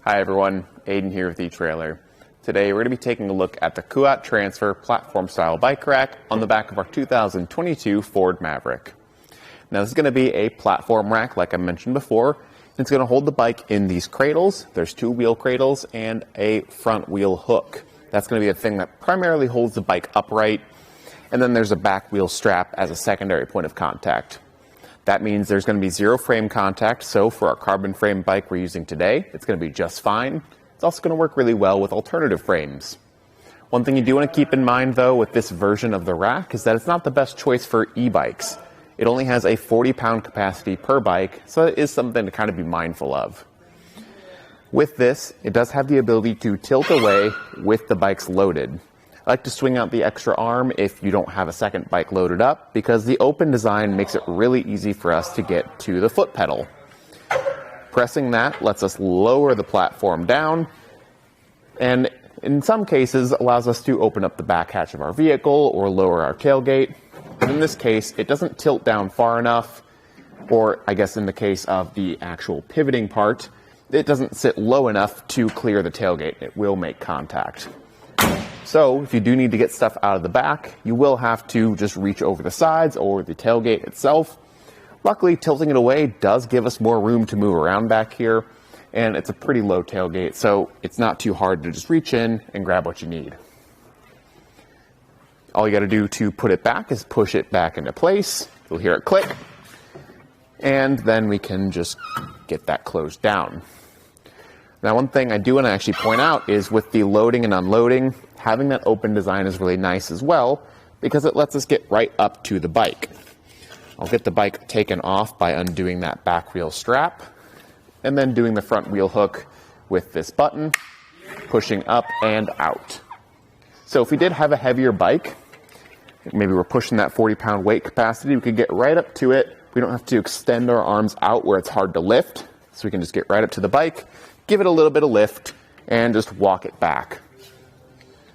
Hi everyone, Aidan here with etrailer. Today we're going to be taking a look at the Kuat Transfer platform style bike rack on the back of our 2022 Ford Maverick. Now this is going to be a platform rack like I mentioned before. It's going to hold the bike in these cradles. There's two wheel cradles and a front wheel hook. That's going to be the thing that primarily holds the bike upright. And then there's a back wheel strap as a secondary point of contact. That means there's going to be zero frame contact, so for our carbon frame bike we're using today, it's going to be just fine. It's also going to work really well with alternative frames. One thing you do want to keep in mind though with this version of the rack is that it's not the best choice for e-bikes. It only has a 40-pound capacity per bike, so it is something to kind of be mindful of. With this, it does have the ability to tilt away with the bikes loaded. I like to swing out the extra arm if you don't have a second bike loaded up, because the open design makes it really easy for us to get to the foot pedal. Pressing that lets us lower the platform down, and in some cases allows us to open up the back hatch of our vehicle or lower our tailgate. But in this case, it doesn't tilt down far enough, or I guess in the case of the actual pivoting part, it doesn't sit low enough to clear the tailgate. It will make contact. So if you do need to get stuff out of the back, you will have to just reach over the sides or the tailgate itself. Luckily, tilting it away does give us more room to move around back here, and it's a pretty low tailgate, so it's not too hard to just reach in and grab what you need. All you got to do to put it back is push it back into place. You'll hear it click, and then we can just get that closed down. Now, one thing I do want to actually point out is with the loading and unloading, having that open design is really nice as well, because it lets us get right up to the bike. I'll get the bike taken off by undoing that back wheel strap, and then doing the front wheel hook with this button, pushing up and out. So if we did have a heavier bike, maybe we're pushing that 40-pound weight capacity, we could get right up to it. We don't have to extend our arms out where it's hard to lift, so we can just get right up to the bike, give it a little bit of lift, and just walk it back.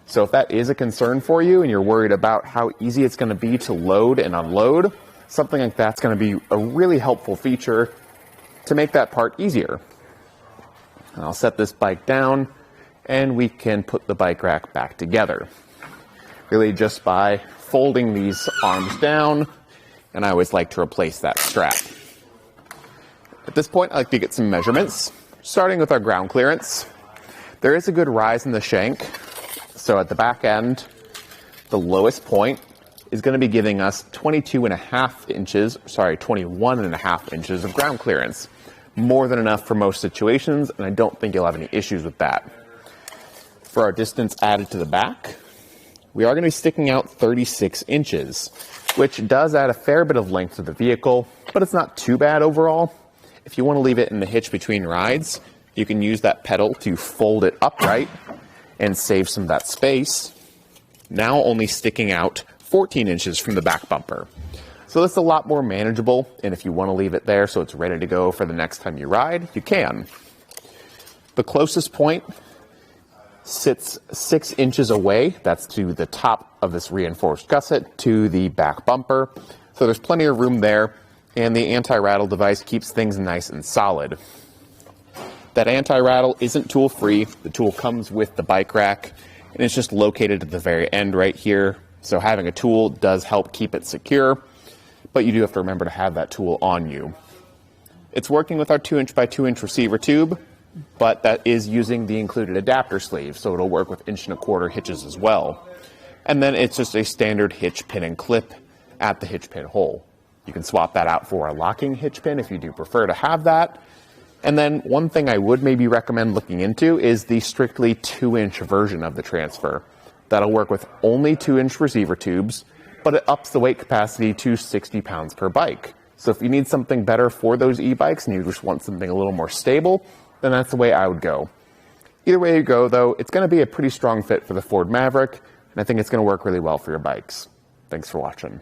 So if that is a concern for you and you're worried about how easy it's going to be to load and unload, something like that's going to be a really helpful feature to make that part easier. I'll set this bike down and we can put the bike rack back together. Really just by folding these arms down, and I always like to replace that strap. At this point, I like to get some measurements, starting with our ground clearance. There is a good rise in the shank. So at the back end, the lowest point is going to be giving us 21 and a half inches of ground clearance. More than enough for most situations, and I don't think you'll have any issues with that. For our distance added to the back, we are going to be sticking out 36 inches, which does add a fair bit of length to the vehicle, but it's not too bad overall. If you want to leave it in the hitch between rides, you can use that pedal to fold it upright and save some of that space. Now only sticking out 14 inches from the back bumper. So that's a lot more manageable, and if you want to leave it there so it's ready to go for the next time you ride, you can. The closest point sits 6 inches away. That's to the top of this reinforced gusset to the back bumper. So there's plenty of room there, and the anti-rattle device keeps things nice and solid. That anti-rattle isn't tool-free. The tool comes with the bike rack, and it's just located at the very end right here. So having a tool does help keep it secure, but you do have to remember to have that tool on you. It's working with our 2-inch by 2-inch receiver tube, but that is using the included adapter sleeve, so it'll work with 1 1/4 hitches as well. And then it's just a standard hitch pin and clip at the hitch pin hole. You can swap that out for a locking hitch pin if you do prefer to have that. And then one thing I would maybe recommend looking into is the strictly 2-inch version of the transfer. That'll work with only 2-inch receiver tubes, but it ups the weight capacity to 60 pounds per bike. So if you need something better for those e-bikes and you just want something a little more stable, then that's the way I would go. Either way you go though, it's going to be a pretty strong fit for the Ford Maverick, and I think it's going to work really well for your bikes. Thanks for watching.